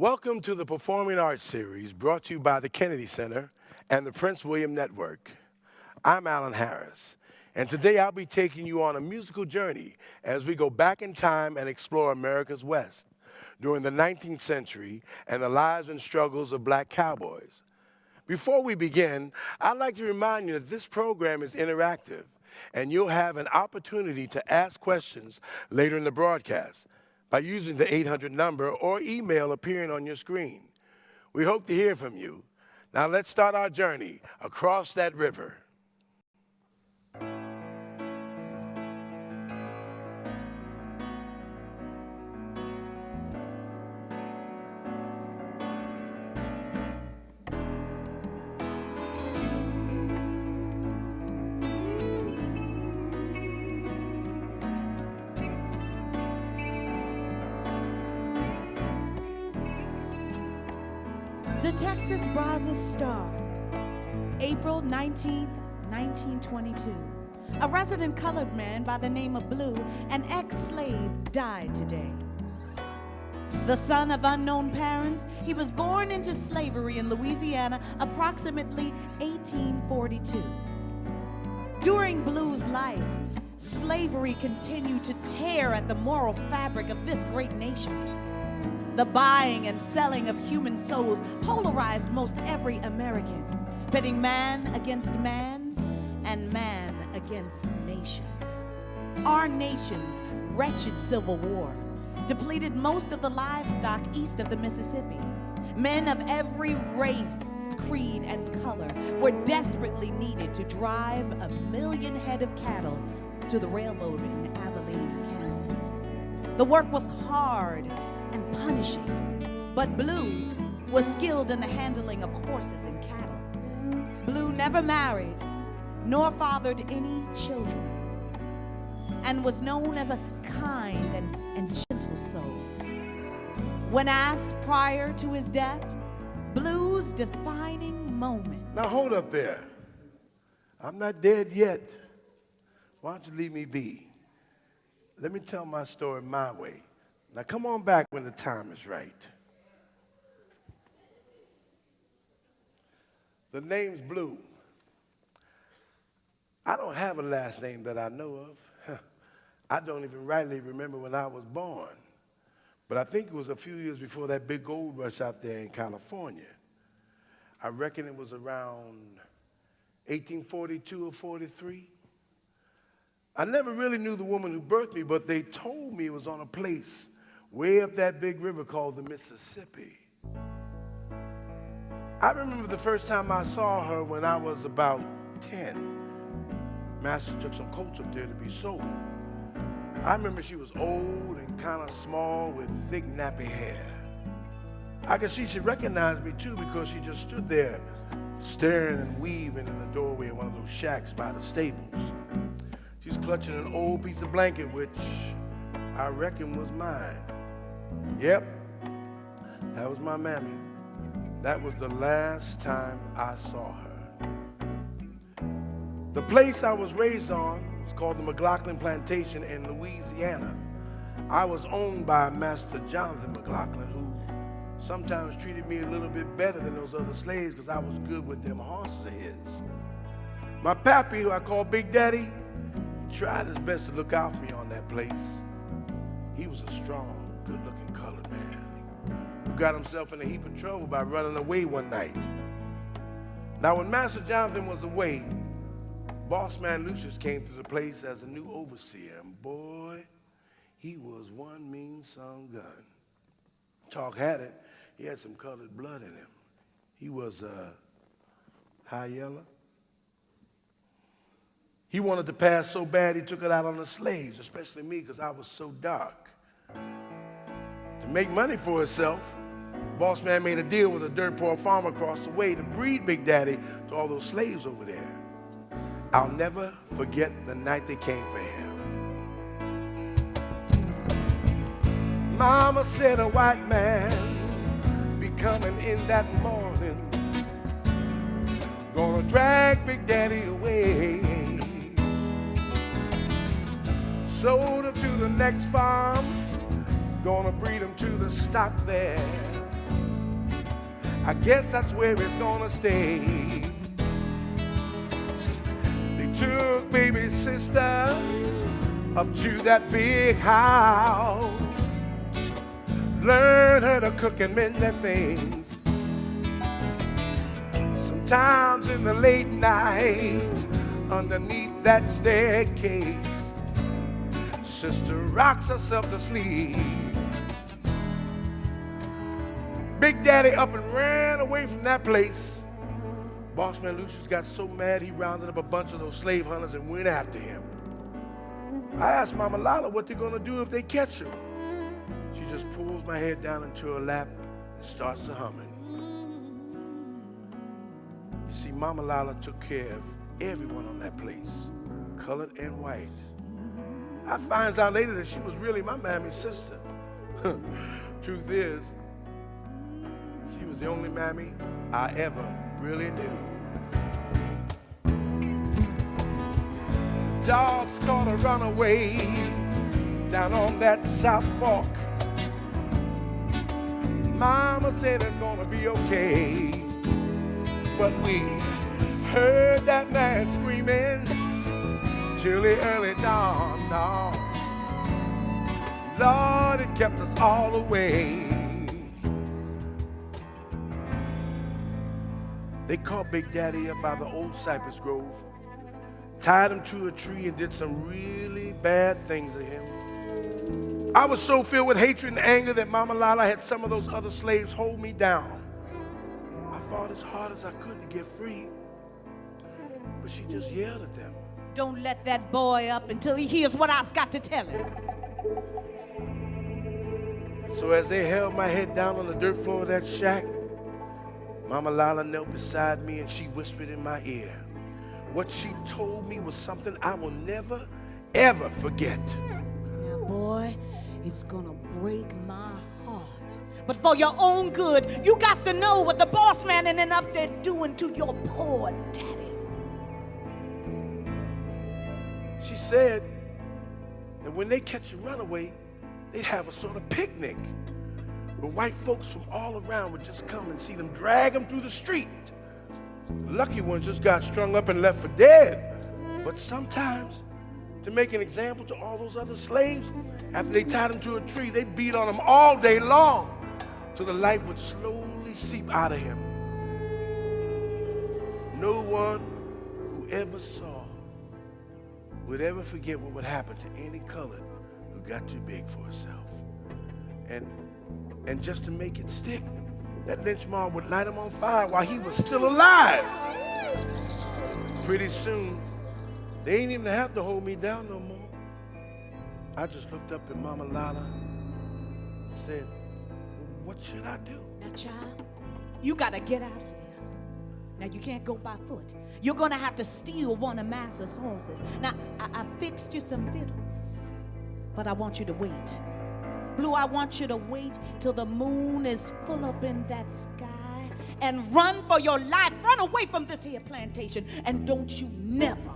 Welcome to the Performing Arts Series brought to you by the Kennedy Center and the Prince William Network. I'm Allan Harris, and today I'll be taking you on a musical journey as we go back in time and explore America's West during the 19th century and the lives and struggles of black cowboys. Before we begin, I'd like to remind you that this program is interactive, and you'll have an opportunity to ask questions later in the broadcast by using the 800 number or email appearing on your screen. We hope to hear from you. Now let's start our journey across that river. The Texas Brazos Star, April 19th, 1922. A resident colored man by the name of Blue, an ex-slave, died today. The son of unknown parents, he was born into slavery in Louisiana approximately 1842. During Blue's life, slavery continued to tear at the moral fabric of this great nation. The buying and selling of human souls polarized most every American, pitting man against man and man against nation. Our nation's wretched civil war depleted most of the livestock east of the Mississippi. Men of every race, creed, and color were desperately needed to drive 1 million head of cattle to the railroad in Abilene, Kansas. The work was hard and punishing, but Blue was skilled in the handling of horses and cattle. Blue never married nor fathered any children and was known as a kind and gentle soul. When asked prior to his death, Blue's defining moment. Now hold up there. I'm not dead yet. Why don't you leave me be? Let me tell my story my way. Now come on back when the time is right. The name's Blue. I don't have a last name that I know of. I don't even rightly remember when I was born. But I think it was a few years before that big gold rush out there in California. I reckon it was around 1842 or 43. I never really knew the woman who birthed me, but they told me it was on a place way up that big river called the Mississippi. I remember the first time I saw her when I was about 10. Master took some coats up there to be sold. I remember she was old and kind of small with thick nappy hair. I could see she recognized me too because she just stood there staring and weaving in the doorway of one of those shacks by the stables. She was clutching an old piece of blanket, which I reckon was mine. Yep, that was my mammy. That was the last time I saw her. The place I was raised on was called the McLaughlin Plantation in Louisiana. I was owned by Master Jonathan McLaughlin, who sometimes treated me a little bit better than those other slaves because I was good with them horses of his. My pappy, who I call Big Daddy, he tried his best to look out for me on that place. He was a strong, good-looking colored man who got himself in a heap of trouble by running away one night. Now, when Master Jonathan was away, Boss Man Lucius came to the place as a new overseer, and boy, he was one mean son gun. Talk had it, he had some colored blood in him. He was high yellow. He wanted to pass so bad he took it out on the slaves, especially me because I was so dark. To make money for himself, Boss Man made a deal with a dirt poor farmer across the way to breed Big Daddy to all those slaves over there. I'll never forget the night they came for him. Mama said a white man be coming in that morning, gonna drag Big Daddy away. Sold him to the next farm, gonna breed him to the stock there. I guess that's where it's gonna stay. They took baby sister up to that big house, learned her to cook and mend their things. Sometimes in the late night, underneath that staircase, sister rocks herself to sleep. Big Daddy up and ran away from that place. Bossman Lucius got so mad he rounded up a bunch of those slave hunters and went after him. I asked Mama Lala what they're gonna do if they catch him. She just pulls my head down into her lap and starts to humming. You see, Mama Lala took care of everyone on that place, colored and white. I finds out later that she was really my mammy's sister. Truth is, she was the only mammy I ever really knew. The dogs caught a runaway down on that South Fork. Mama said it's gonna be okay, but we heard that man screaming till the early dawn. No. Lord, it kept us all away. They caught Big Daddy up by the old cypress grove, tied him to a tree and did some really bad things to him. I was so filled with hatred and anger that Mama Lala had some of those other slaves hold me down. I fought as hard as I could to get free, but she just yelled at them. Don't let that boy up until he hears what I've got to tell him. So as they held my head down on the dirt floor of that shack, Mama Lala knelt beside me and she whispered in my ear. What she told me was something I will never, ever forget. Now, boy, it's gonna break my heart. But for your own good, you got to know what the boss man and up there doing to your poor daddy. She said that when they catch a runaway, they'd have a sort of picnic where white folks from all around would just come and see them drag them through the street. The lucky ones just got strung up and left for dead. But sometimes, to make an example to all those other slaves, after they tied them to a tree, they beat on them all day long till the life would slowly seep out of him. No one who ever saw would ever forget what would happen to any colored who got too big for herself. And just to make it stick, that lynch mob would light him on fire while he was still alive. Pretty soon, they ain't even have to hold me down no more. I just looked up at Mama Lala and said, what should I do? Now, child, you gotta get out of here. Now, you can't go by foot. You're gonna have to steal one of Master's horses. Now, I fixed you some victuals, but I want you to wait. Blue, I want you to wait till the moon is full up in that sky and run for your life. Run away from this here plantation, and don't you never,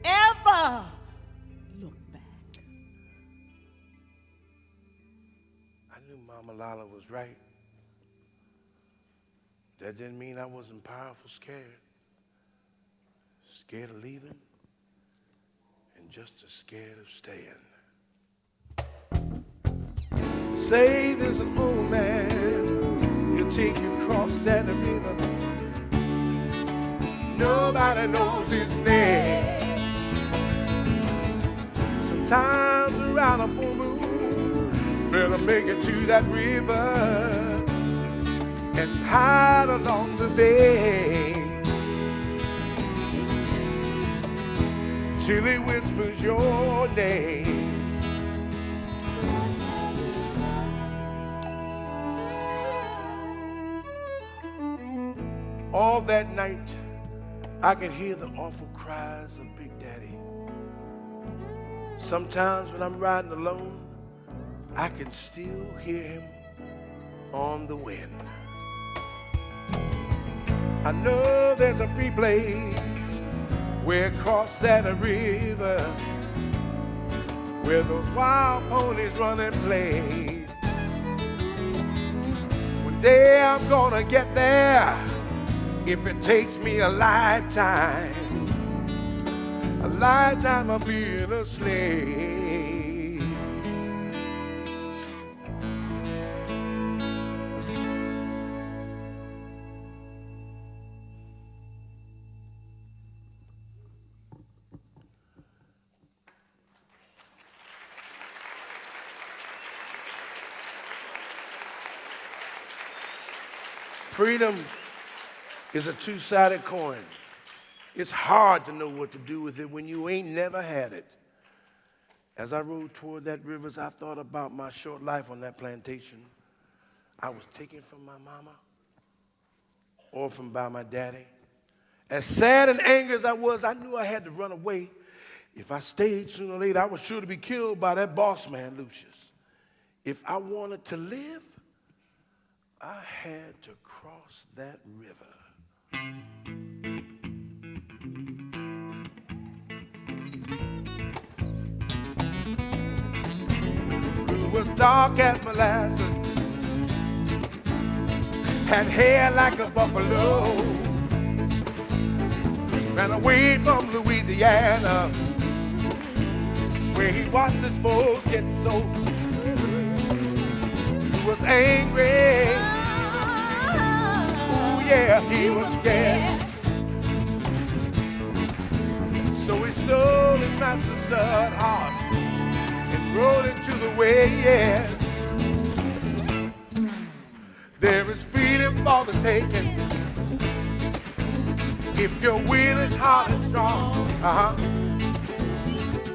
ever look back. I knew Mama Lala was right. That didn't mean I wasn't powerful scared. Scared of leaving and just as scared of staying. Say there's an old man, he'll take you across that river. Nobody knows his name. Sometimes around a full moon, better make it to that river and hide along the bay till he whispers your name. All that night, I could hear the awful cries of Big Daddy. Sometimes when I'm riding alone, I can still hear him on the wind. I know there's a free place where across that river, where those wild ponies run and play. When Someday I'm gonna get there, if it takes me a lifetime of being a slave. Freedom is a two-sided coin. It's hard to know what to do with it when you ain't never had it. As I rode toward that river, I thought about my short life on that plantation. I was taken from my mama, orphaned by my daddy. As sad and angry as I was, I knew I had to run away. If I stayed, sooner or later, I was sure to be killed by that boss man, Lucius. If I wanted to live, I had to cross that river. Blue was dark as molasses, had hair like a buffalo, ran away from Louisiana, where he watched his foes get sold. He was angry, ooh yeah, he was scared. So he stole his master's stud horse and rode into the waves. There is freedom for the taking, if your will is hard and strong.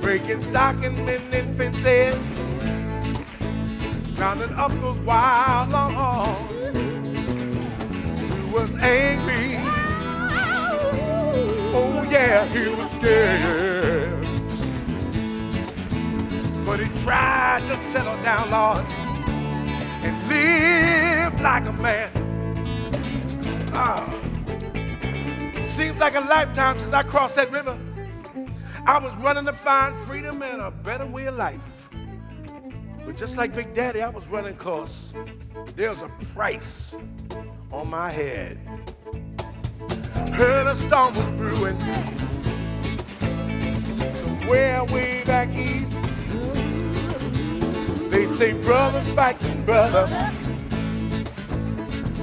Breaking stock and mending fences, rounding up those wild longhorns. He was angry, oh yeah, he was scared. But he tried to settle down, Lord, and live like a man. Seems like a lifetime since I crossed that river. I was running to find freedom and a better way of life. But just like Big Daddy, I was running cause there's a price on my head. Heard a storm was brewing somewhere way back east. They say brothers fighting brother,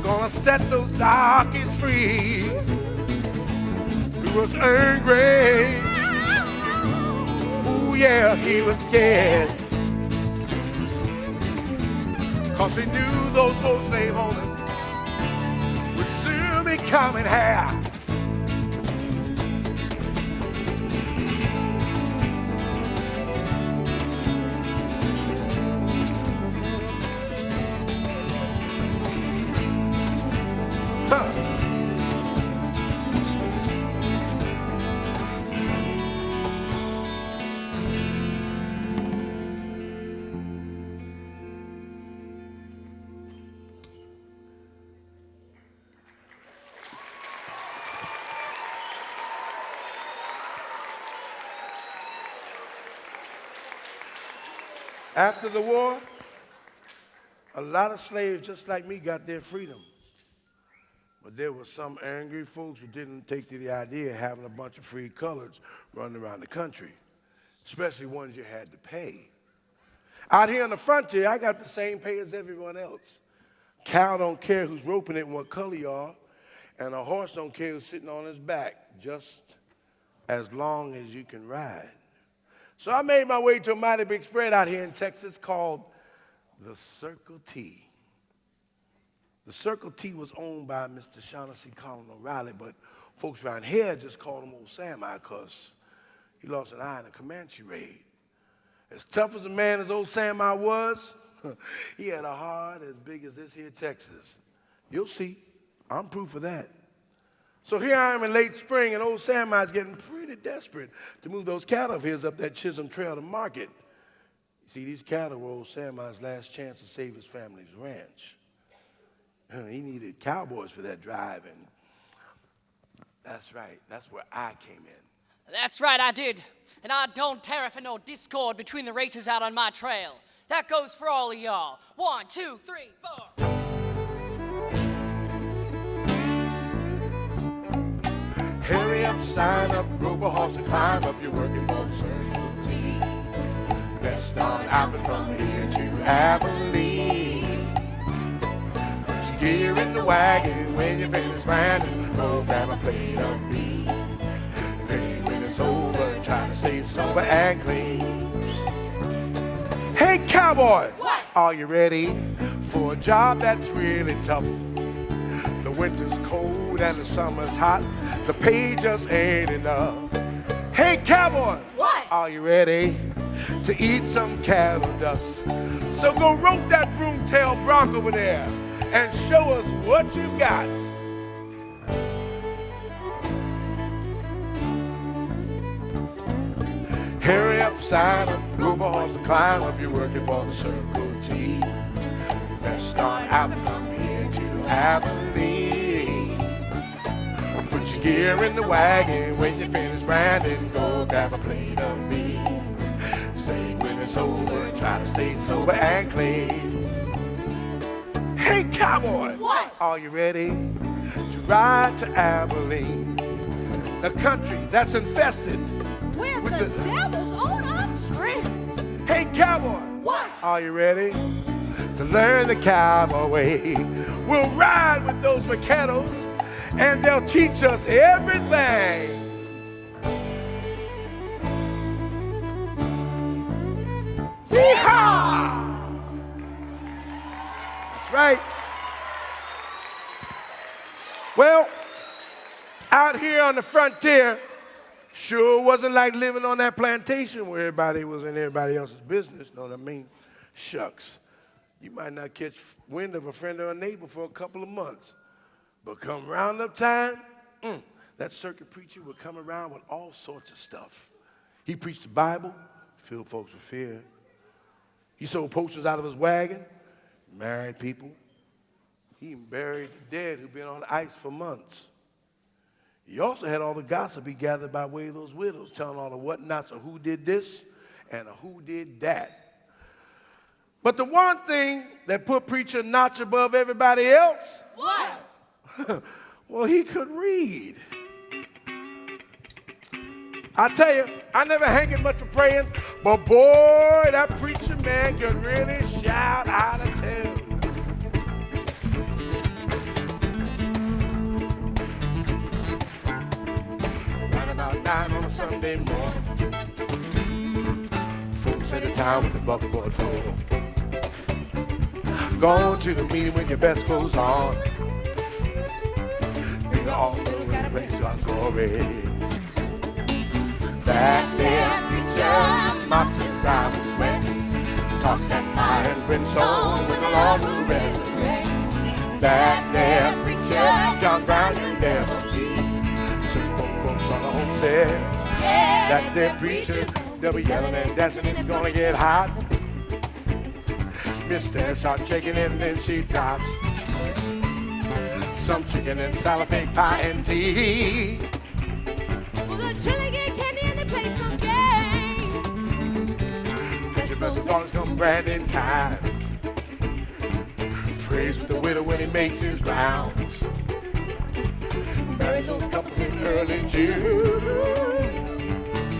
gonna set those darkies free. He was angry, ooh yeah, he was scared, cause he knew those old slave owners would soon be coming here. After the war, a lot of slaves just like me got their freedom. But there were some angry folks who didn't take to the idea of having a bunch of free coloreds running around the country, especially ones you had to pay. Out here on the frontier, I got the same pay as everyone else. Cow don't care who's roping it and what color you are, and a horse don't care who's sitting on his back, just as long as you can ride. So I made my way to a mighty big spread out here in Texas called the Circle T. The Circle T was owned by Mr. Shaughnessy Colin O'Reilly, but folks around here just called him Old Sam Eye because he lost an eye in a Comanche raid. As tough as a man as Old Sam Eye was, he had a heart as big as this here Texas. You'll see, I'm proof of that. So here I am in late spring, and Old Sam Eye's getting pretty desperate to move those cattle of his up that Chisholm Trail to market. You see, these cattle were Old Sam Eye's last chance to save his family's ranch. He needed cowboys for that drive, and that's right, that's where I came in. That's right, I did. And I don't care for no discord between the races out on my trail. That goes for all of y'all. 1, 2, 3, 4. up, sign up, rope a horse and climb up. You're working for the Circle T. Let's start outfit from here to Abilene. Put your gear in the wagon when you finish grinding. Go grab a plate of beans. Pay when it's over, try to stay sober and clean. Hey cowboy, What? Are you ready for a job that's really tough? The winter's cold and the summer's hot. The pay just ain't enough. Hey cowboy, What? Are you ready to eat some cattle dust? So go rope that broomtail bronc over there and show us what you've got. Hurry up, sign up, rope a horse and climb up. You're working for the Circle T. Let's start out from here to Abilene. Put your gear in the wagon when you finish grinding. Go grab a plate of beans. Stay when it's over, try to stay sober and clean. Hey cowboy, What? Are you ready to ride to Abilene? The country that's infested. We're With the the- devil's own offspring. Hey cowboy, What? Are you ready to learn the cowboy way? We'll ride with those vaqueros and they'll teach us everything. Yeehaw! That's right. Well, out here on the frontier, sure wasn't like living on that plantation where everybody was in everybody else's business, know what I mean? Shucks. You might not catch wind of a friend or a neighbor for a couple of months. But come roundup time, that circuit preacher would come around with all sorts of stuff. He preached the Bible, filled folks with fear. He sold posters out of his wagon, married people. He even buried the dead who'd been on ice for months. He also had all the gossip he gathered by way of those widows, telling all the whatnots of who did this and of who did that. But the one thing that put preacher a notch above everybody else, What? well, he could read. I tell you, I never hankered much for praying, but boy, that preacher man could really shout out of tune. About 9 on a Sunday morning, folks at the town with the buckboard floor. Going to the meeting with your best clothes on. Nigga, all those gotta praise God's glory. That there preacher mops his brow with sweat, talks that fire and brimstone when the Lord will resurrect. That there preacher, John Brown, you'll never be. On the homestead, that their preachers, they'll be yelling and dancing, it's gonna get hot. Miss There starts shaking and then she drops some chicken and salad, baked pie and tea. Well, the chili get candy and they play some game. Preacher blessed daughters come brand in time. Prays with the widow when he makes his rounds. Marries those couples in early June.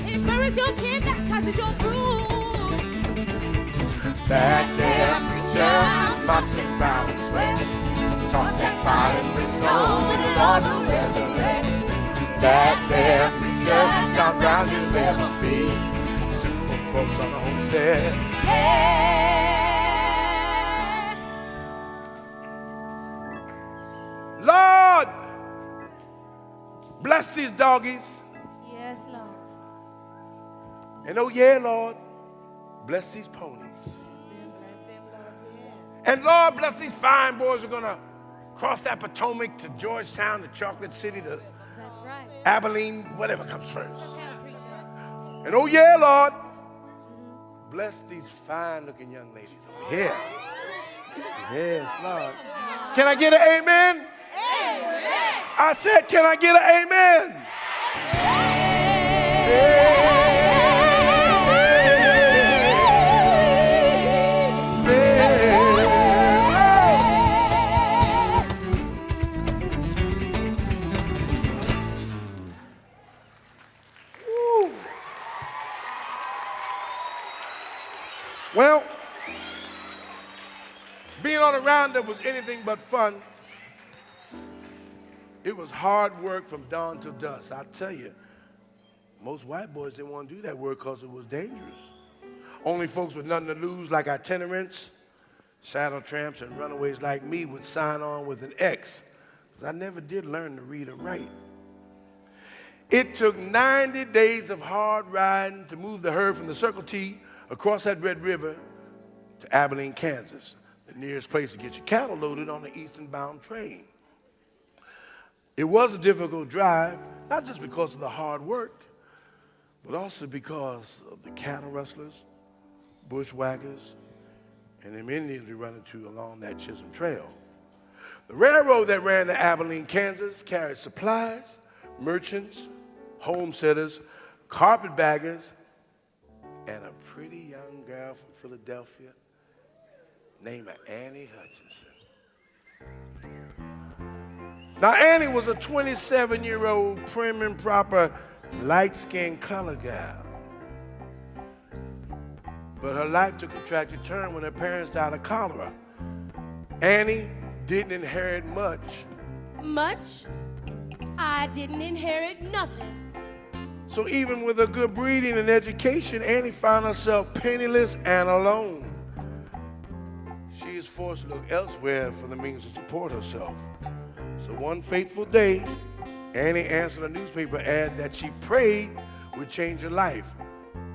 He buries your kid, baptizes your brood. That there preacher mops his brow with sweat, talks that fire and brimstone when the Lord will resurrect. That there preacher, John Brown, you'll never be. Simple folks on the homestead. Lord, bless these doggies. Yes, Lord. And oh yeah, Lord, bless these ponies. Bless them, Lord. Yes. And Lord, bless these fine boys who are gonna cross that Potomac to Georgetown, to Chocolate City, to That's right. Abilene, whatever comes first. Yeah, preacher. And oh yeah, Lord, bless these fine looking young ladies over here. Yes, Lord. Can I get an amen? Amen. I said, can I get an amen? Well, being on a roundup was anything but fun. It was hard work from dawn till dusk. I tell you, most white boys didn't want to do that work because it was dangerous. Only folks with nothing to lose, like itinerants, saddle tramps, and runaways like me, would sign on with an X, because I never did learn to read or write. It took 90 days of hard riding to move the herd from the Circle T across that Red River to Abilene, Kansas, the nearest place to get your cattle loaded on the eastern bound train. It was a difficult drive, not just because of the hard work, but also because of the cattle rustlers, bushwhackers, and them Indians we run into along that Chisholm Trail. The railroad that ran to Abilene, Kansas carried supplies, merchants, homesteaders, carpetbaggers, and a pretty young girl from Philadelphia named Annie Hutchinson. Now, Annie was a 27-year-old prim and proper, light-skinned color gal. But her life took a tragic turn when her parents died of cholera. Annie didn't inherit much. Much? I didn't inherit nothing. So even with her good breeding and education, Annie found herself penniless and alone. She is forced to look elsewhere for the means to support herself. So one fateful day, Annie answered a newspaper ad that she prayed would change her life,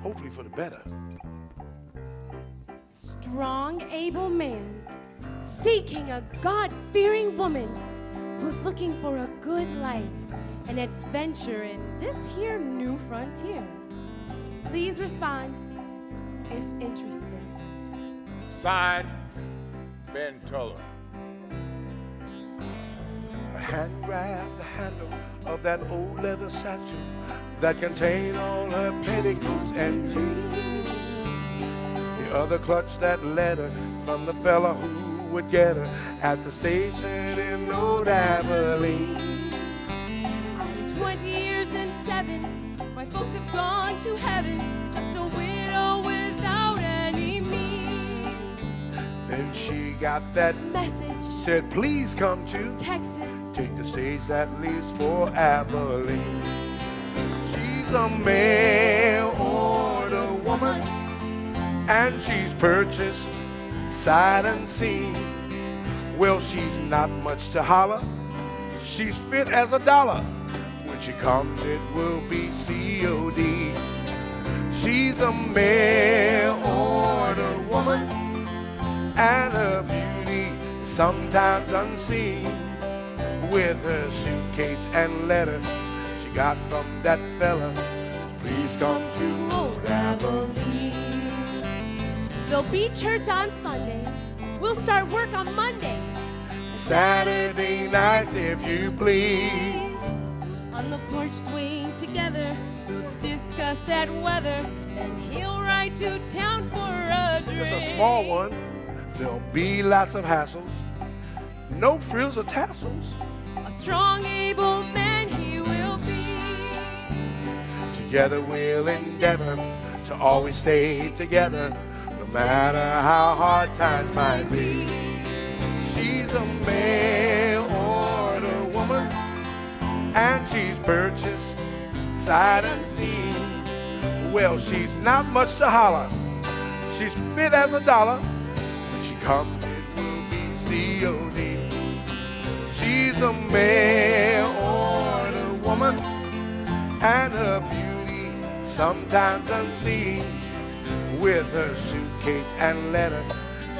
hopefully for the better. Strong, able man seeking a God-fearing woman who's looking for a good life and adventure in this here new frontier. Please respond if interested. Signed, Ben Toller. Her hand grabbed the handle of that old leather satchel that contained all her petticoats and dreams. The other clutched that letter from the fella who would get her at the station in Old Abilene. I'm 20 years and 7. My folks have gone to heaven. Just a widow without any means. Then she got that Message. said, please come to Texas. take the stage that leaves for Abilene. She's a mail order woman, and she's purchased sight unseen. Well, she's not much to holler. She's fit as a dollar. When she comes, it will be COD. She's a mail order woman, and her beauty sometimes unseen. With her suitcase and letter she got from that fella, please come to Old Abilene. There'll be church on Sundays. We'll start work on Mondays. Saturday nights, if you please. On the porch swing together, we'll discuss that weather, and he'll ride to town for a drink. Just a small one. There'll be lots of hassles, no frills or tassels. A strong, able man he will be. Together we'll endeavor to always stay together, no matter how hard times might be. She's a mail order woman, and she's purchased sight unseen. Well, she's not much to holler. She's fit as a dollar. When she comes, it will be COD. She's a mail order woman, and her beauty sometimes unseen. With her suitcase and letter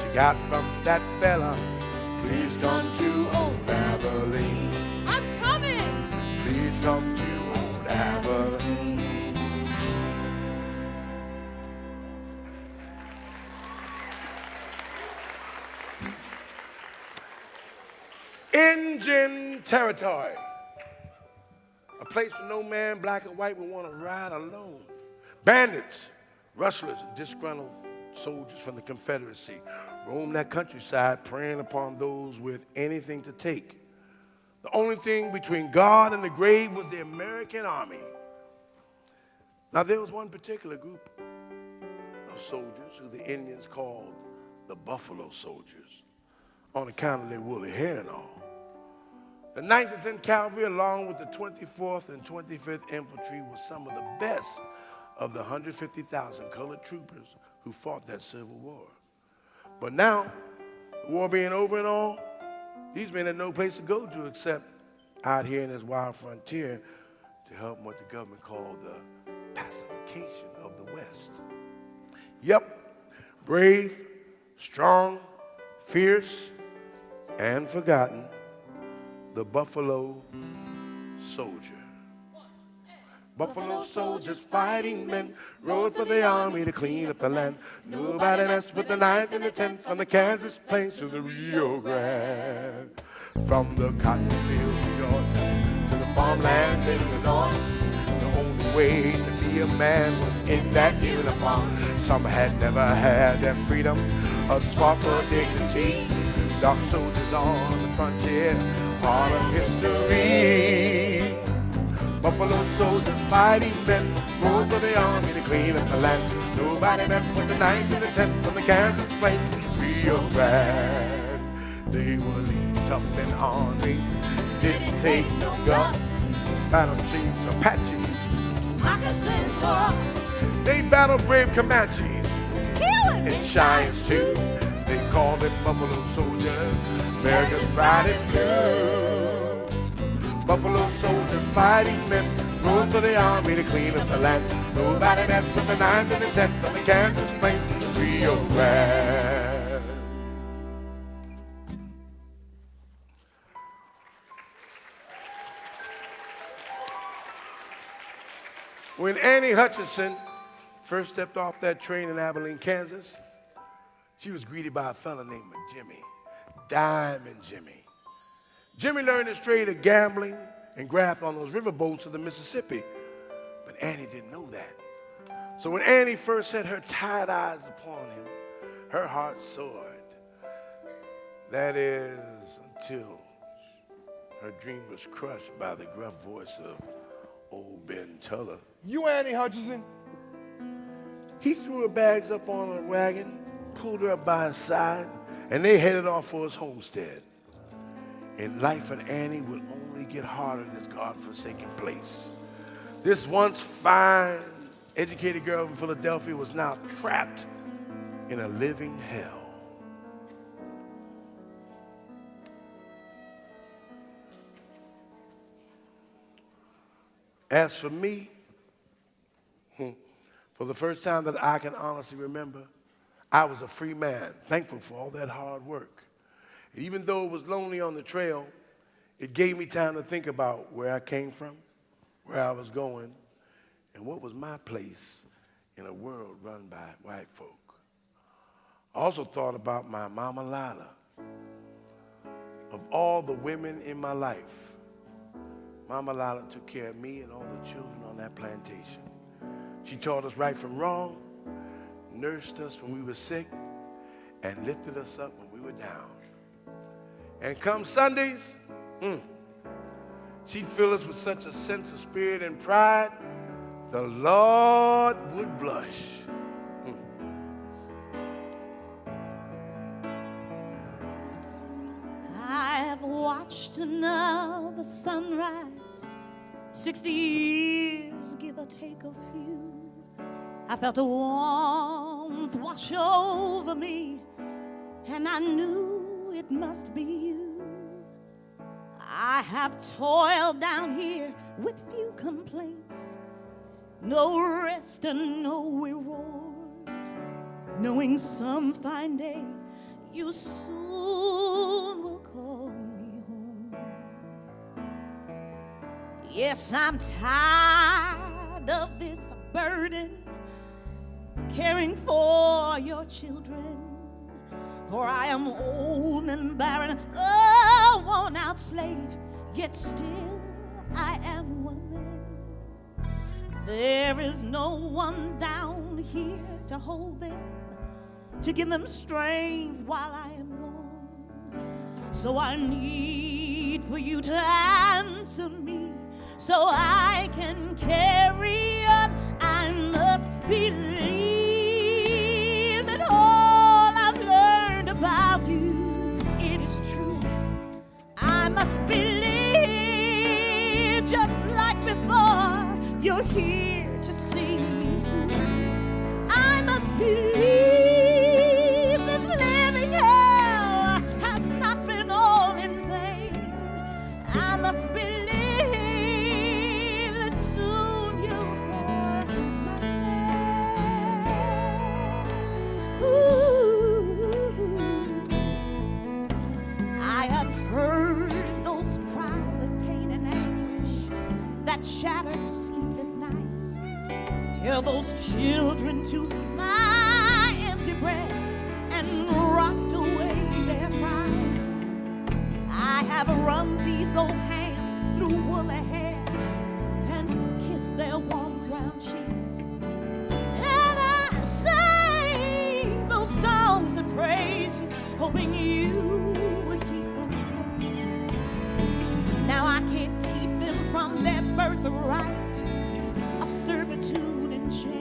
she got from that fella, please come to Old Abilene. I'm coming! Please come to Old Abilene. Indian Territory, a place where no man, black or white, would want to ride alone. Bandits, rustlers, and disgruntled soldiers from the Confederacy roamed that countryside, preying upon those with anything to take. The only thing between God and the grave was the American army. Now, there was one particular group of soldiers who the Indians called the Buffalo Soldiers on account of their woolly hair and all. The 9th and 10th Cavalry, along with the 24th and 25th Infantry, were some of the best of the 150,000 colored troopers who fought that Civil War. But now, the war being over and all, these men had no place to go to except out here in this wild frontier to help what the government called the pacification of the West. Yep, brave, strong, fierce, and forgotten, the Buffalo Soldier. Buffalo soldiers, fighting men, rode for the army to clean up the land. Nobody messed with the 9th and the 10th, from the Kansas Plains to the Rio Grande. From the cotton fields of Georgia to the farmlands in the north, the only way to be a man was in that uniform. Some had never had their freedom, others fought for dignity. Dark soldiers on the frontier, part of history. Buffalo soldiers, fighting men, rode for the army to clean up the land. Nobody messed with the 9th and the 10th, from the Kansas Plains to Rio Grande. They were lean, tough, and ornery, didn't take no guff. Battle chiefs, Apaches, Moccasins were up. they battled brave Comanches, Killers and Cheyennes too. They called them Buffalo Soldiers, America's pride and blue. Buffalo soldiers, fighting men, rode for the army to clean up the land. Nobody messed with the 9th and the 10th, from the Kansas Plains to the Rio Grande. When Annie Hutchinson first stepped off that train in Abilene, Kansas, she was greeted by a fella named Jimmy, Diamond Jimmy. Jimmy learned his trade of gambling and graft on those riverboats of the Mississippi, but Annie didn't know that. So when Annie first set her tired eyes upon him, her heart soared. That is, until her dream was crushed by the gruff voice of old Ben Tuller. You Annie Hutchinson? He threw her bags up on a wagon, pulled her up by his side, and they headed off for his homestead. And life for Annie would only get harder in this godforsaken place. This once fine, educated girl from Philadelphia was now trapped in a living hell. As for me, for the first time that I can honestly remember, I was a free man, thankful for all that hard work. And even though it was lonely on the trail, it gave me time to think about where I came from, where I was going, and what was my place in a world run by white folk. I also thought about my mama Lila. Of all the women in my life, Mama Lila took care of me and all the children on that plantation. She taught us right from wrong, nursed us when we were sick, and lifted us up when we were down. And come Sundays, she'd fill us with such a sense of spirit and pride, the Lord would blush. I have watched another sunrise, 60 years, give or take a few. I felt a warmth wash over me, and I knew it must be you. I have toiled down here with few complaints, no rest and no reward, knowing some fine day you soon will call me home. Yes, I'm tired of this burden, caring for your children, for I am old and barren, a worn-out slave, yet still I am woman. There is no one down here to hold them, to give them strength while I am gone. So I need for you to answer me, so I can carry on. I must believe children to my empty breast and rocked away their pride. I have run these old hands through woolly hair and kissed their warm brown cheeks. And I sang those songs that praise you, hoping you would keep them safe. Now I can't keep them from their birthright of servitude and chains.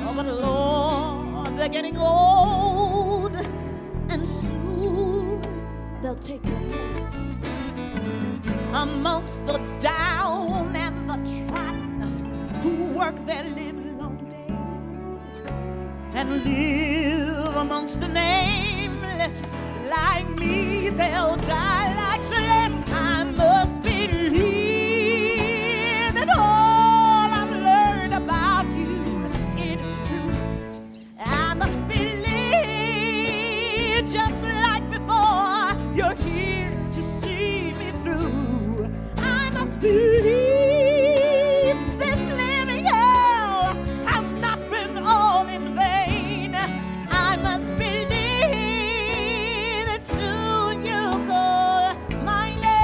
Oh, but Lord, they're getting old, and soon they'll take their place amongst the down and the trodden who work their livelong day and live amongst the nameless. Like me, they'll die like slaves. I must believe that all I've learned about you, it is true. I must believe just like before, you're here to see me through. I must believe this living hell has not been all in vain. I must believe that soon you'll call my name.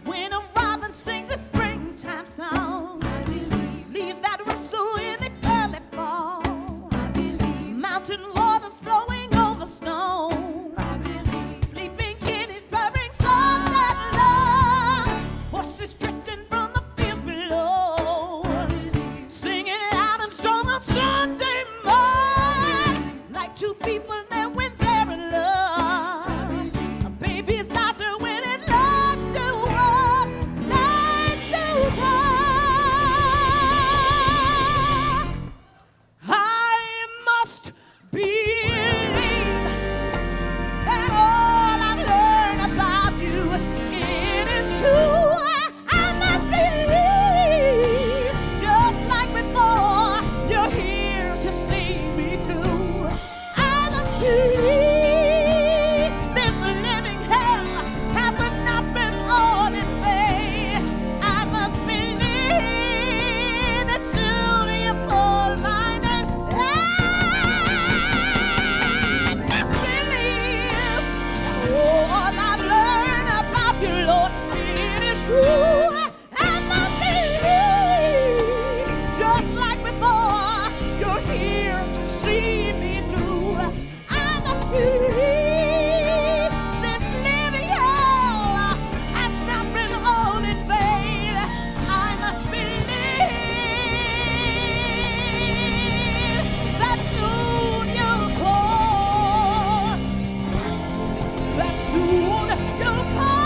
When a robin sings a springtime song, I believe, leaves that rustle in the early fall. I believe, mountain waters flowing over stone. I believe, sleeping kitties purring soft and low, voices drifting from the fields below. I believe, singing loud and strong on Sunday morning, like two people that when they're in love. A baby's laughter when it learns to walk, learns to talk. I must believe that all I've learned about you, it is true. I must believe, just like before, you're here to see me through. I must believe this living hell has not been all in vain. I must believe that soon you call my name. I must believe all I've learned about you, Lord, it is true. I must believe, just like before, you're here to see me through. I must believe this living hell has not been all in vain. I must believe that soon you'll call, that soon you'll call,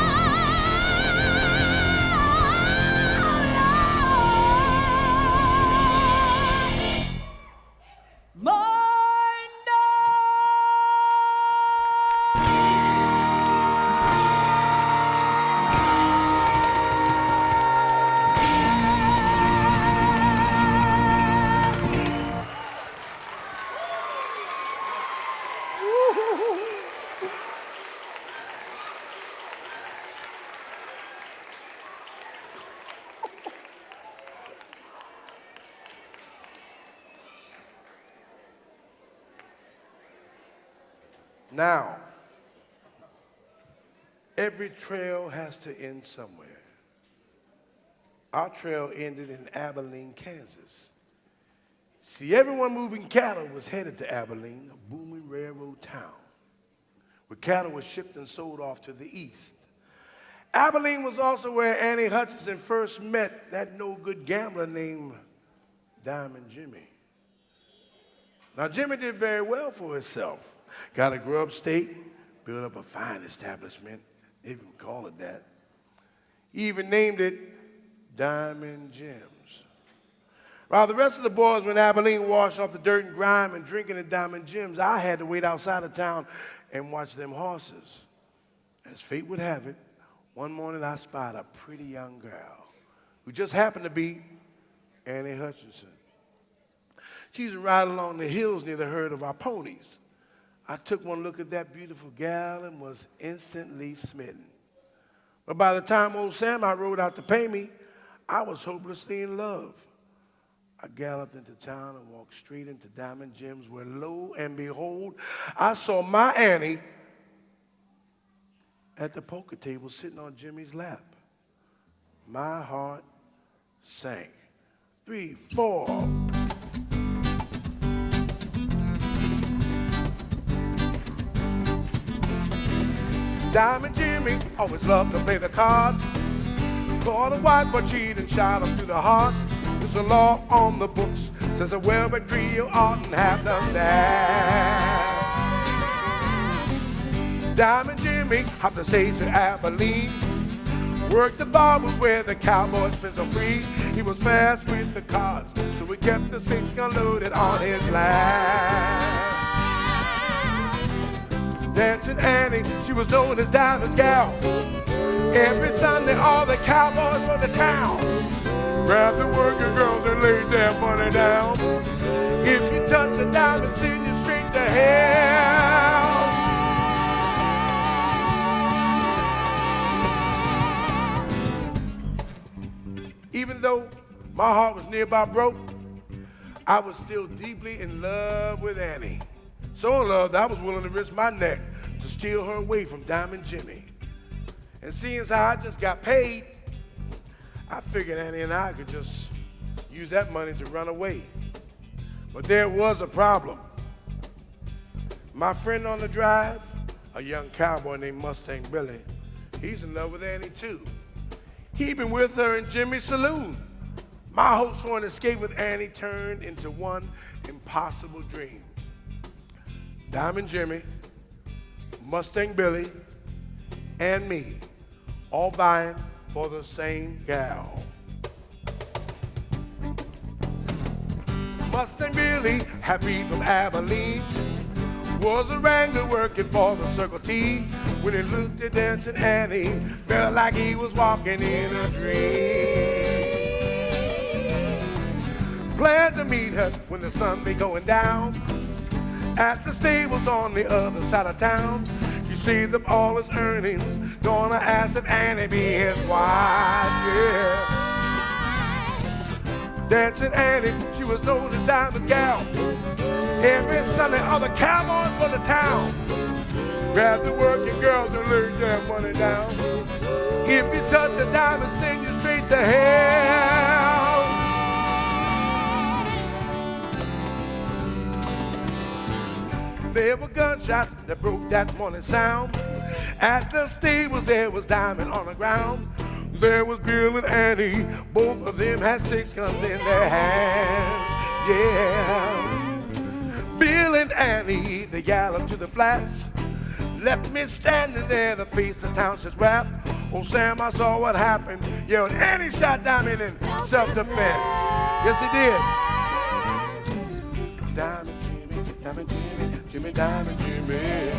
Lord, my Now, every trail has to end somewhere. Our trail ended in Abilene, Kansas. See, everyone moving cattle was headed to Abilene, a booming railroad town, where cattle were shipped and sold off to the east. Abilene was also where Annie Hutchinson first met that no-good gambler named Diamond Jimmy. Now, Jimmy did very well for himself. Got a grub state, built up a fine establishment, if you can call it that. He even named it Diamond Gems. While the rest of the boys were in Abilene washing off the dirt and grime and drinking at Diamond Gems, I had to wait outside of town and watch them horses. As fate would have it, one morning I spied a pretty young girl who just happened to be Annie Hutchinson. She used to ride along the hills near the herd of our ponies. I took one look at that beautiful gal and was instantly smitten. But by the time old Sam I rode out to pay me, I was hopelessly in love. I galloped into town and walked straight into Diamond Jim's, where lo and behold, I saw my Annie at the poker table sitting on Jimmy's lap. My heart sank. 3, 4. Diamond Jimmy always loved to play the cards. Caught a white boy cheat and shot him through the heart. There's a law on the books, says a well-bred trio oughtn't have done that. Diamond Jimmy hopped the stage to Abilene. Worked the bar was where the cowboys spent so free. He was fast with the cards, so he kept the 6-gun loaded on his lap. Dancing Annie, she was known as Diamond's gal. Every Sunday, all the cowboys run the town. Grabbed the working girls and laid their money down. If you touch a diamond, send you straight to hell. Even though my heart was nearby broke, I was still deeply in love with Annie. So in love that I was willing to risk my neck to steal her away from Diamond Jimmy. And seeing as how I just got paid, I figured Annie and I could just use that money to run away. But there was a problem. My friend on the drive, a young cowboy named Mustang Billy, he's in love with Annie too. He'd been with her in Jimmy's saloon. My hopes for an escape with Annie turned into one impossible dream. Diamond Jimmy, Mustang Billy, and me, all vying for the same gal. Mustang Billy, happy from Abilene, was a wrangler working for the Circle T. When he looked at dancing Annie, felt like he was walking in a dream. Planned to meet her when the sun be going down at the stables on the other side of town. He saved up all his earnings, gonna ask if Annie be his wife, yeah. Dancing Annie, she was known as Diamond's gal. Every Sunday, all the cowboys run the town. Grab the working girls and lay their money down. If you touch a diamond, send you straight to hell. There were gunshots that broke that morning sound. At the stables there was Diamond on the ground. There was Bill and Annie, both of them had 6 guns in their hands, yeah. Bill and Annie, they galloped to the flats, left me standing there to face the township's rap. Oh Sam, I saw what happened, yeah, and Annie shot Diamond in self-defense. Yes, he did. Diamond Jimmy, Diamond Jimmy, Jimmy Diamond Jimmy.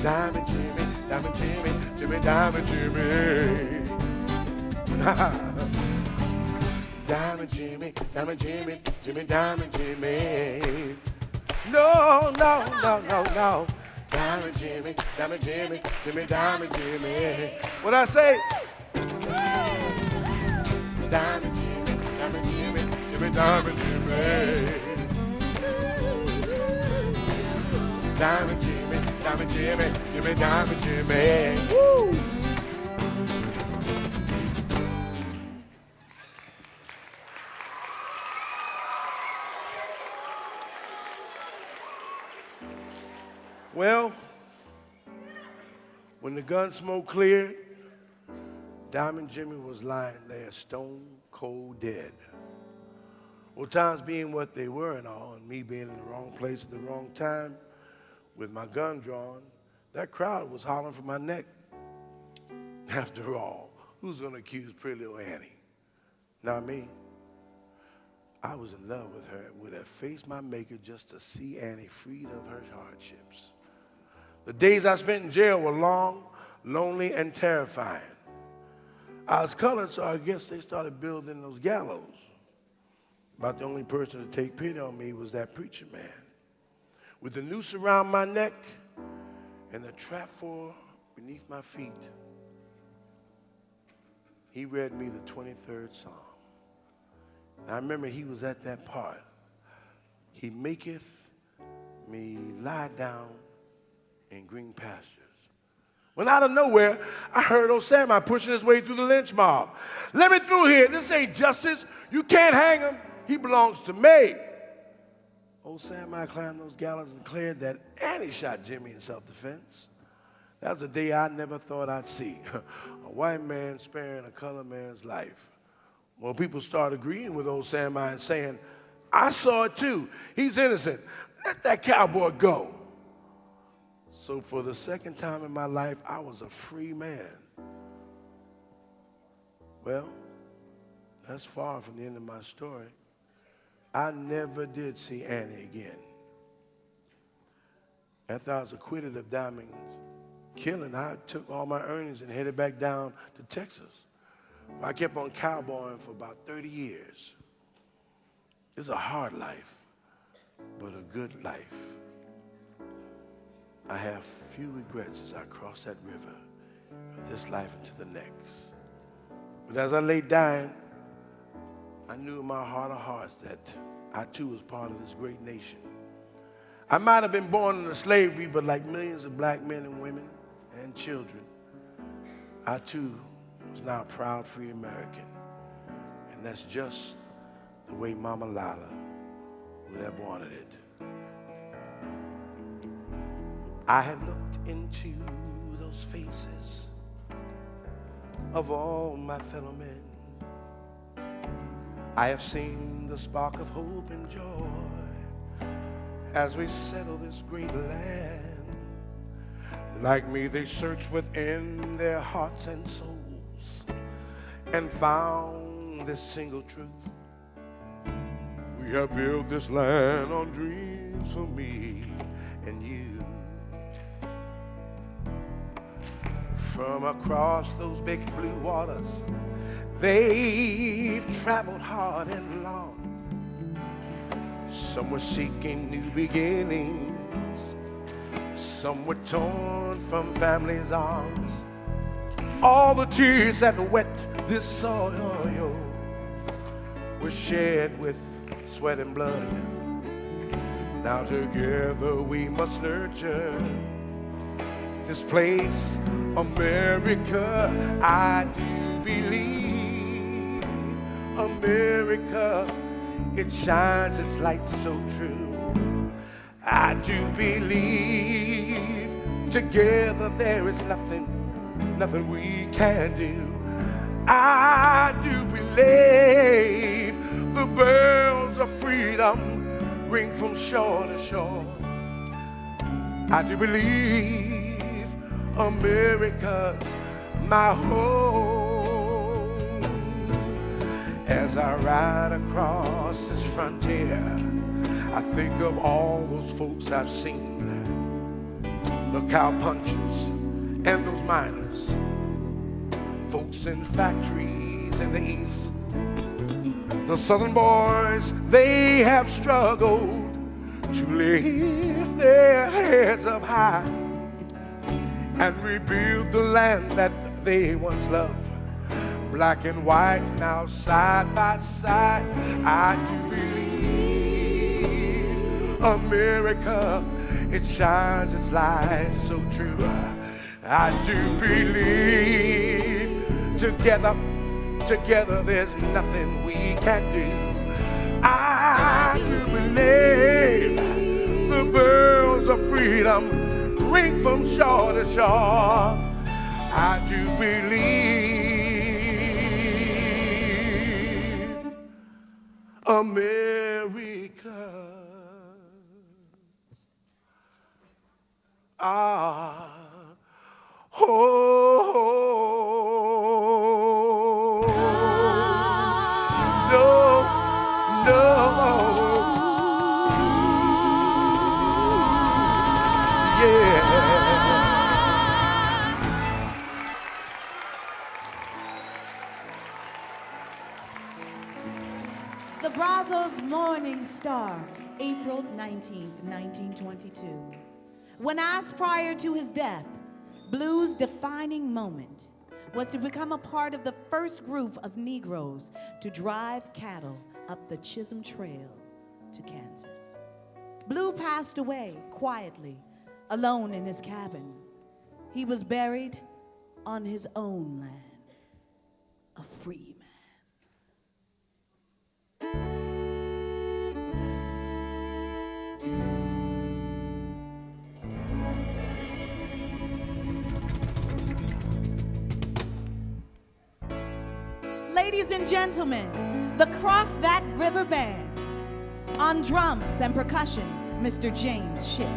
Diamond Jimmy, Diamond Jimmy, Jimmy Diamond Jimmy. Diamond Jimmy, Diamond Jimmy, Jimmy Diamond Jimmy. No, no, no, no, no. Diamond Jimmy, Diamond Jimmy, Jimmy Diamond Jimmy. What I say? Diamond Jimmy, Diamond Jimmy, Jimmy Diamond Jimmy. Diamond Jimmy, Diamond Jimmy, Jimmy Diamond Jimmy. Woo! Well, when the gun smoke cleared, Diamond Jimmy was lying there stone cold dead. Well, times being what they were and all, and me being in the wrong place at the wrong time, with my gun drawn, that crowd was hollering for my neck. After all, who's gonna accuse pretty little Annie? Not me. I was in love with her and would have faced my maker just to see Annie freed of her hardships. The days I spent in jail were long, lonely, and terrifying. I was colored, so I guess they started building those gallows. About the only person to take pity on me was that preacher man. With the noose around my neck and the trap for beneath my feet. he read me the 23rd Psalm. And I remember he was at that part. He maketh me lie down in green pastures. When out of nowhere, I heard old Samurai pushing his way through the lynch mob. Let me through here. This ain't justice. You can't hang him. He belongs to me. Old Samurai climbed those gallows and declared that, and he shot Jimmy in self-defense. That was a day I never thought I'd see. A white man sparing a colored man's life. Well, people started agreeing with old Samurai and saying, I saw it too. He's innocent. Let that cowboy go. So for the second time in my life, I was a free man. Well, that's far from the end of my story. I never did see Annie again. After I was acquitted of Diamond's killing, I took all my earnings and headed back down to Texas. I kept on cowboying for about 30 years. It's a hard life, but a good life. I have few regrets as I cross that river from this life into the next. But as I lay dying, I knew in my heart of hearts that I too was part of this great nation. I might have been born into slavery, but like millions of black men and women and children, I too was now a proud free American. And that's just the way Mama Lala would have wanted it. I have looked into those faces of all my fellow men. I have seen the spark of hope and joy as we settle this great land. Like me, they searched within their hearts and souls and found this single truth. We have built this land on dreams for me and you. From across those big blue waters, they've traveled hard and long. Some were seeking new beginnings. Some were torn from family's arms. All the tears that wet this soil were shed with sweat and blood. Now together we must nurture this place, America. I do believe America, it shines its light so true. I do believe together there is nothing we can do. I do believe the bells of freedom ring from shore to shore. I do believe America's my home. As I ride across this frontier, I think of all those folks I've seen, the cowpunchers and those miners, folks in factories in the east. The southern boys, they have struggled to lift their heads up high and rebuild the land that they once loved. Black and white now side by side. I do believe America, it shines its light so true. I do believe together there's nothing we can do. I do believe the bells of freedom ring from shore to shore. I do believe America. The Brazos Morning Star, April 19th, 1922. When asked prior to his death, Blue's defining moment, was to become a part of the first group of Negroes to drive cattle up the Chisholm Trail to Kansas. Blue passed away quietly, alone in his cabin. He was buried on his own land, a free man. Ladies and gentlemen, the Cross That River Band. On drums and percussion, Mr. James Shipp.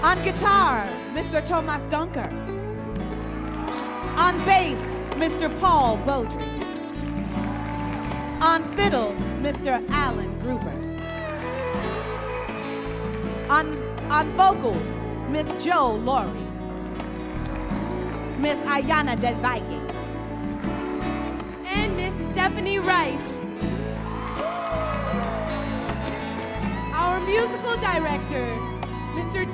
On guitar, Mr. Thomas Dunker. On bass, Mr. Paul Beaudry. On fiddle, Mr. Alan Gruber. On vocals, Miss Joe Laurie. Miss Ayana Del Valle. And Miss Stephanie Rice. Our musical director, Mr.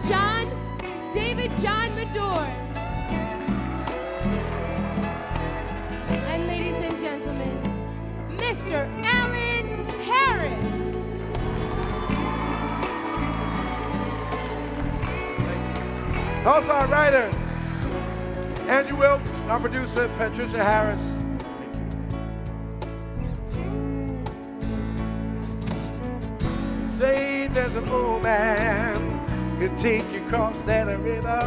David John Medor. And ladies and gentlemen, Mr. Allan Harris. Also our writer, Andrew Wilkes, our producer, Patricia Harris. Say there's an old man could take you across that river.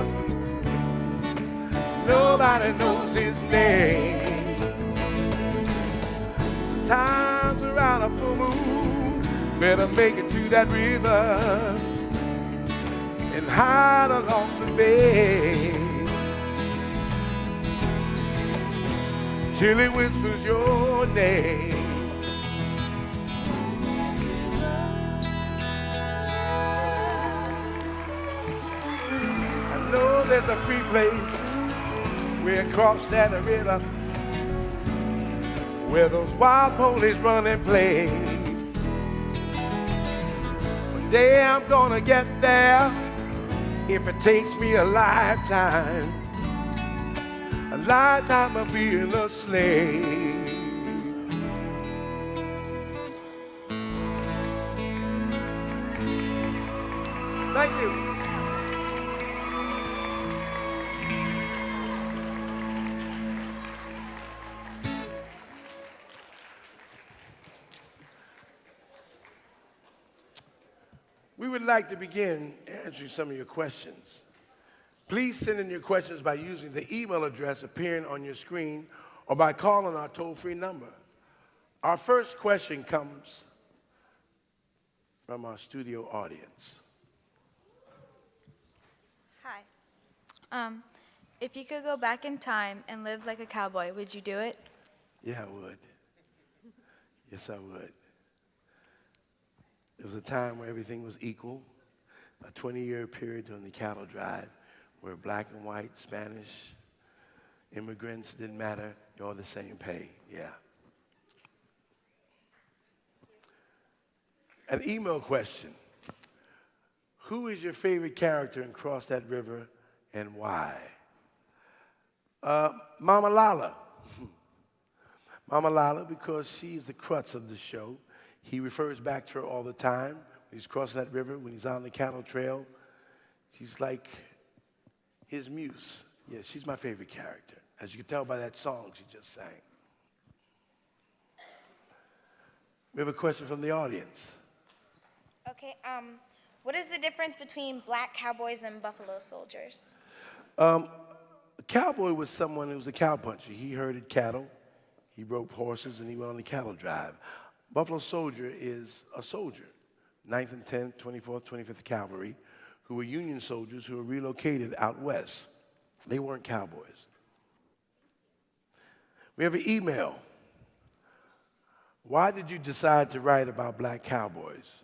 Nobody knows his name. Sometimes around a full moon, better make it to that river and hide along the bay till it whispers your name. I know there's a free place where across that river where those wild ponies run and play. One day I'm gonna get there if it takes me a lifetime of being a slave. Thank you. We would like to begin answering some of your questions. Please send in your questions by using the email address appearing on your screen or by calling our toll-free number. Our first question comes from our studio audience. Hi. If you could go back in time and live like a cowboy, would you do it? Yeah, I would. Yes, I would. There was a time where everything was equal, a 20-year period during the cattle drive where black and white, Spanish, immigrants didn't matter, you're all the same pay, yeah. An email question. Who is your favorite character in Cross That River and why? Mama Lala. Mama Lala, because she's the crux of the show. He refers back to her all the time. When he's crossing that river, when he's on the cattle trail, she's like his muse. Yeah, she's my favorite character, as you can tell by that song she just sang. We have a question from the audience. Okay, what is the difference between black cowboys and buffalo soldiers? A cowboy was someone who was a cowpuncher. He herded cattle, he roped horses, and he went on the cattle drive. Buffalo soldier is a soldier, 9th and 10th, 24th, 25th Cavalry, who were Union soldiers who were relocated out west. They weren't cowboys. We have an email. Why did you decide to write about black cowboys?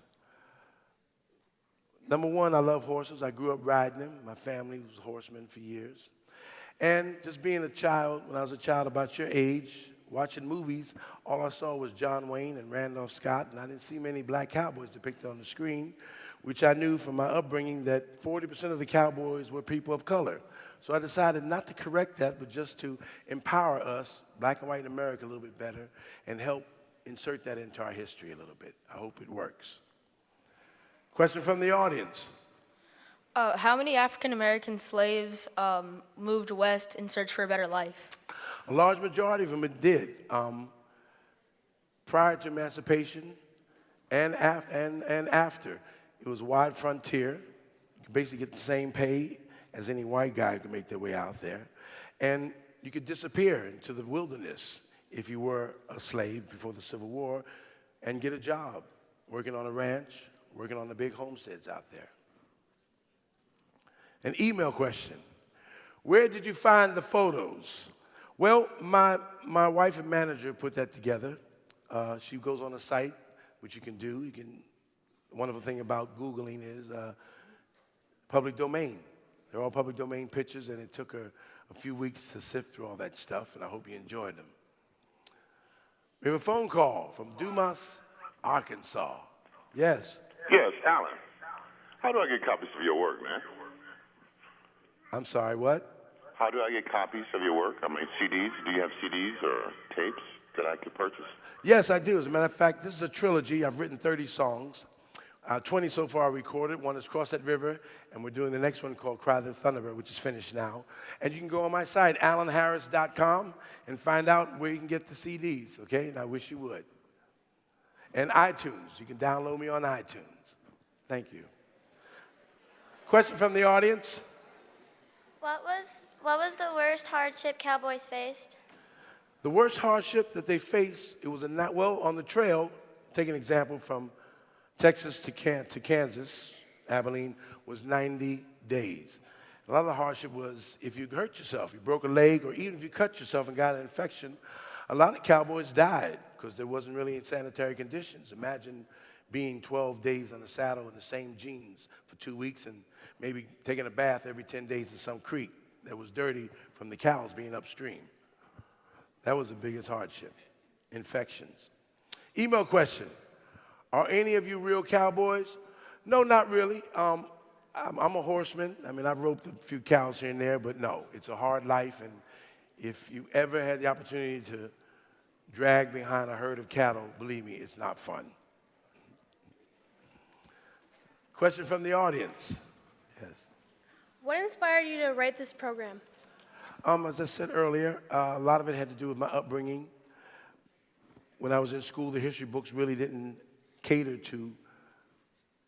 Number one, I love horses. I grew up riding them. My family was horsemen for years. And just being a child, when I was a child about your age, watching movies, all I saw was John Wayne and Randolph Scott, and I didn't see many black cowboys depicted on the screen, which I knew from my upbringing that 40% of the cowboys were people of color. So I decided not to correct that, but just to empower us, black and white in America, a little bit better and help insert that into our history a little bit. I hope it works. Question from the audience. How many African American slaves moved west in search for a better life? A large majority of them did. Prior to emancipation and after, it was a wide frontier. You could basically get the same pay as any white guy who could make their way out there. And you could disappear into the wilderness if you were a slave before the Civil War and get a job working on a ranch, working on the big homesteads out there. An email question. Where did you find the photos? Well, my wife and manager put that together. She goes on a site, which you can do. The wonderful thing about Googling is public domain. They're all public domain pictures, and it took her a few weeks to sift through all that stuff, and I hope you enjoyed them. We have a phone call from Dumas, Arkansas. Yes. Yes, Allan. How do I get copies of your work, man? I'm sorry, what? How do I get copies of your work? I mean, CDs. Do you have CDs or tapes that I could purchase? Yes, I do. As a matter of fact, this is a trilogy. I've written 30 songs. 20 so far recorded. One is Cross That River, and we're doing the next one called Cry the Thunderbird, which is finished now. And you can go on my site, allanharris.com, and find out where you can get the CDs, okay? And I wish you would. And iTunes. You can download me on iTunes. Thank you. Question from the audience? What was the worst hardship cowboys faced? The worst hardship that they faced, it was on the trail, take an example from Texas to Kansas, Abilene, was 90 days. A lot of the hardship was if you hurt yourself, you broke a leg, or even if you cut yourself and got an infection, a lot of cowboys died because there wasn't really sanitary conditions. Imagine being 12 days on the saddle in the same jeans for 2 weeks and maybe taking a bath every 10 days in some creek that was dirty from the cows being upstream. That was the biggest hardship, infections. Email question. Are any of you real cowboys? No, not really. I'm a horseman. I mean, I've roped a few cows here and there, but no, it's a hard life. And if you ever had the opportunity to drag behind a herd of cattle, believe me, it's not fun. Question from the audience. Yes. What inspired you to write this program? As I said earlier, a lot of it had to do with my upbringing. When I was in school, the history books really didn't cater to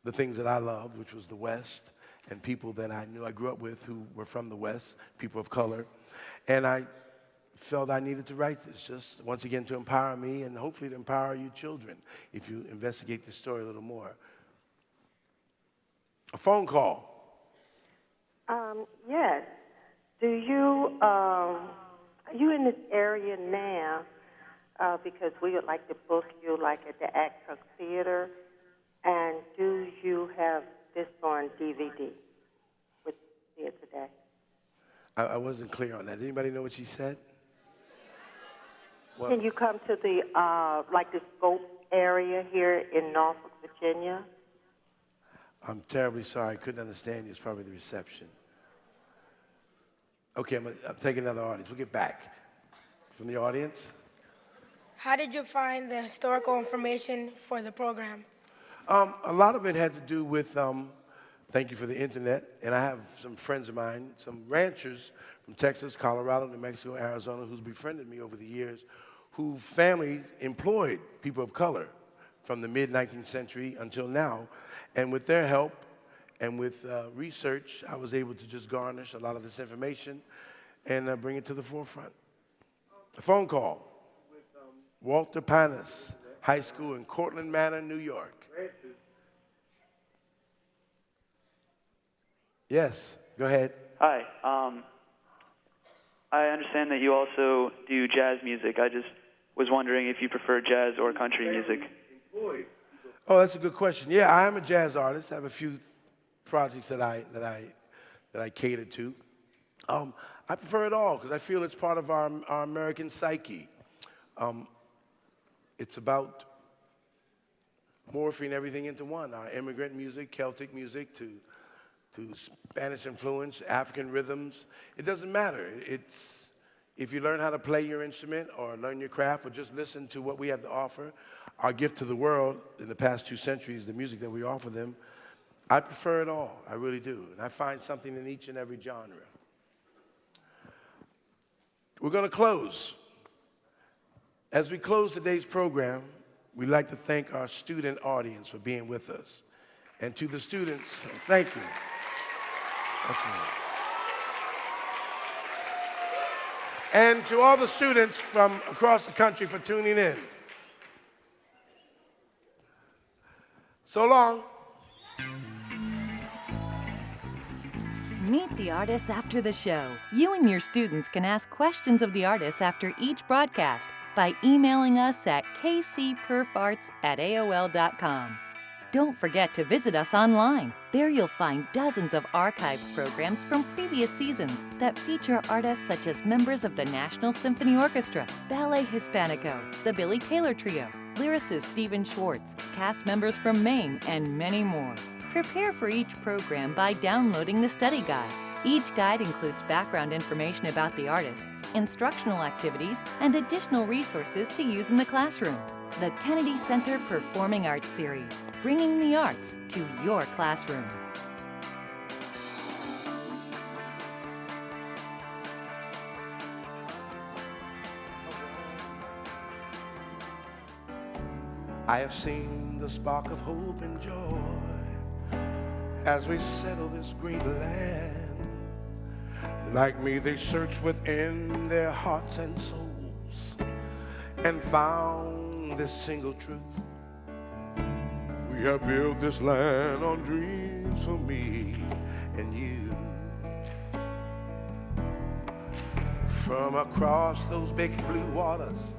the things that I loved, which was the West, and people that I knew I grew up with who were from the West, people of color. And I felt I needed to write this, just once again to empower me and hopefully to empower you children if you investigate this story a little more. A phone call. Yes. Do you, are you in this area now? Because we would like to book you like at the Actors Theater. And do you have this on DVD with here today? I wasn't clear on that. Anybody know what she said? Can you come to the, like the Scope area here in Norfolk, Virginia? I'm terribly sorry. I couldn't understand you. It's probably the reception. Okay, I'm taking another audience. We'll get back. From the audience? How did you find the historical information for the program? A lot of it had to do with, thank you for the internet, and I have some friends of mine, some ranchers from Texas, Colorado, New Mexico, Arizona, who's befriended me over the years, whose families employed people of color from the mid-19th century until now. And with their help and with research, I was able to just garnish a lot of this information and bring it to the forefront. A phone call. Walter Panis High School in Cortland Manor, New York. Yes, go ahead. Hi. I understand that you also do jazz music. I just was wondering if you prefer jazz or country music. Oh, that's a good question. Yeah, I am a jazz artist. I have a few projects that I cater to. I prefer it all because I feel it's part of our American psyche. It's about morphing everything into one. Our immigrant music, Celtic music, to to Spanish influence, African rhythms. It doesn't matter. If you learn how to play your instrument or learn your craft or just listen to what we have to offer, our gift to the world in the past 2 centuries, the music that we offer them, I prefer it all. I really do. And I find something in each and every genre. We're going to close. As we close today's program, we'd like to thank our student audience for being with us. And to the students, thank you. That's right. And to all the students from across the country for tuning in. So long. Meet the artists after the show. You and your students can ask questions of the artists after each broadcast by emailing us at kcperfarts@aol.com. Don't forget to visit us online. There you'll find dozens of archived programs from previous seasons that feature artists such as members of the National Symphony Orchestra, Ballet Hispanico, the Billy Taylor Trio, lyricist Stephen Schwartz, cast members from Maine, and many more. Prepare for each program by downloading the study guide. Each guide includes background information about the artists, instructional activities, and additional resources to use in the classroom. The Kennedy Center Performing Arts Series, bringing the arts to your classroom. I have seen the spark of hope and joy as we settle this great land. Like me, they searched within their hearts and souls and found this single truth. We have built this land on dreams for me and you. From across those big blue waters,